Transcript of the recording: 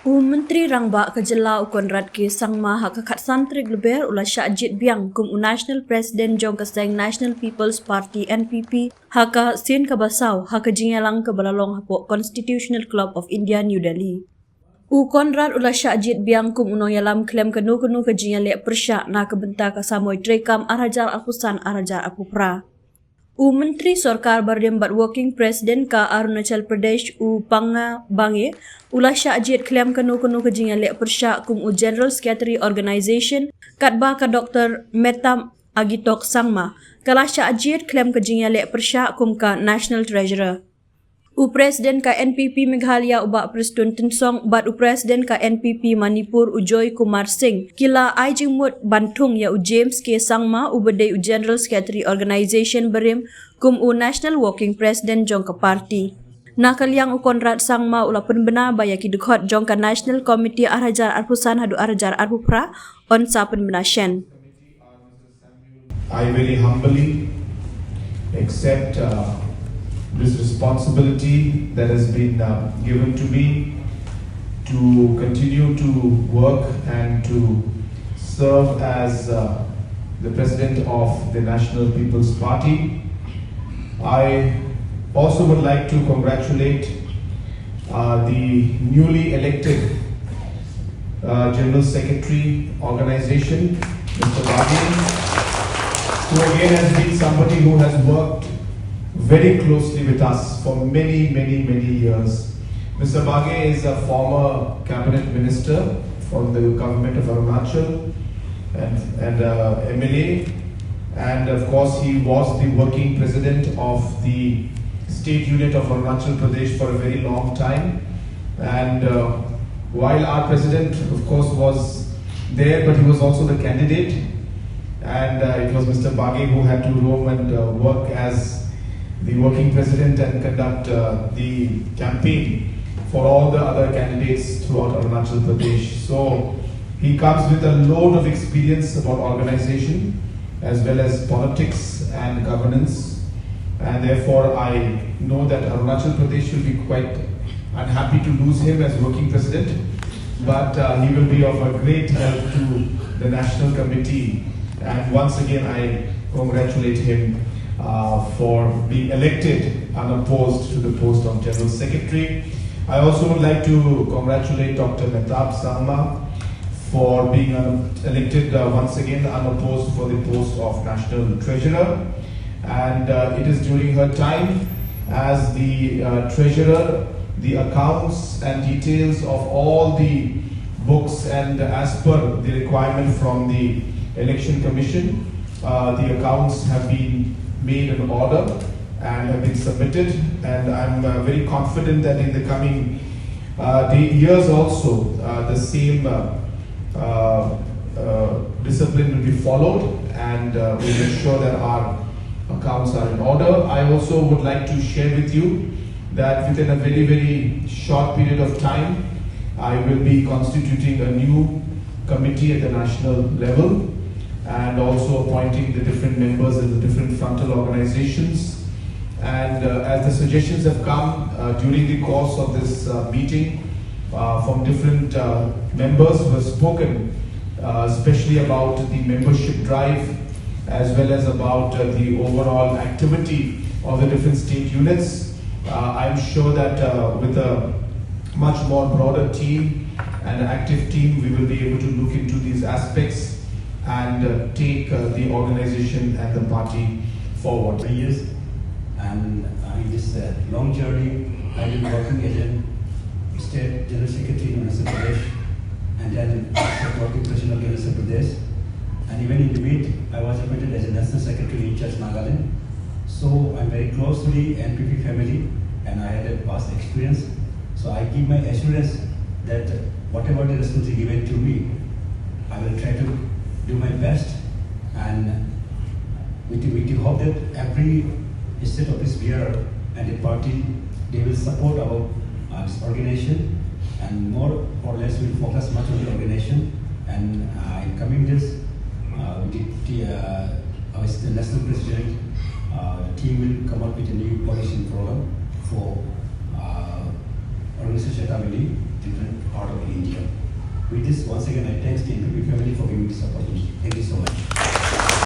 Menteri Rangba Kejela Conrad K Sangma haka kat santri gleber ulah Shah jied biang kum National President Jong Kaseng National People's Party NPP haka sien kaba haka jingalang ke balalong hapo Constitutional Club of India New Delhi. Conrad ulah Shah jied biang kum unong yalam klaim kenu ke jingale persyak na kebenta ka samoy trekam arajar akusan arajar apupra. Menteri Sarkar Bardembat Working President ka Arunachal Pradesh Panga Bange ulah Shah jied klaim kenu ke jingale persyak kum General Secretary Organization katba ka Dr. Meta Agitok Sangma kala Shah jied klaim ke jingale persyak kum ka National Treasurer. Presiden ka NPP Meghalaya ubak Prestun Tensong bat Presiden ka NPP Manipur Joy Kumar Singh kila ai jingmut Bantung ya James K Sangma ubedai General Secretary Organization berim kum National Working President jong ka party. Nakaliang Conrad Sangma ula penbena bayaki dekhot jong ka National Committee Arajar Arpusan hadu Arajar Arpupra on sa penbena Shen. I very humbly accept this responsibility that has been given to me to continue to work and to serve as the President of the National People's Party. I also would like to congratulate the newly elected General Secretary Organization, Mr. Bagi, who again has been somebody who has worked very closely with us for many years. Mr. Bage is a former cabinet minister from the government of Arunachal and MLA, and of course he was the working president of the state unit of Arunachal Pradesh for a very long time. And while our president of course was there, but he was also the candidate, and it was Mr. Bage who had to roam and work as the working president and conduct the campaign for all the other candidates throughout Arunachal Pradesh. So he comes with a load of experience about organization as well as politics and governance, and therefore I know that Arunachal Pradesh will be quite unhappy to lose him as working president, but he will be of a great help to the national committee, and once again I congratulate him for being elected unopposed to the post of General Secretary. I also would like to congratulate Dr. Meta Sangma for being elected once again unopposed for the post of National Treasurer. And it is during her time as the Treasurer, the accounts and details of all the books, and as per the requirement from the Election Commission, the accounts have been made an order and have been submitted, and I'm very confident that in the coming years also the same discipline will be followed, and we'll ensure that our accounts are in order. I also would like to share with you that within a very short period of time I will be constituting a new committee at the national level, and also appointing the different members in the different frontal organizations. And as the suggestions have come during the course of this meeting from different members who have spoken, especially about the membership drive as well as about the overall activity of the different state units, I'm sure that with a much more broader team and an active team, we will be able to look into these aspects and take the organization and the party forward. Years, and in this long journey, I've been working as a state general secretary in Arunachal Pradesh, and then working president of Arunachal Pradesh, and even in the mid, I was appointed as a national secretary in Church Nagaland. So I'm very close to the NPP family, and I had a past experience. So I give my assurance that whatever the responsibility given to me, I will try to do my best, and with the hope that every state office bearer and the party, they will support our this organization, and more or less will focus much on the organization. And in coming days, the national president, the team will come up with a new policy program for organization are very different part of India. With this, once again, I thank the NPP family for giving this opportunity. Thank you so much.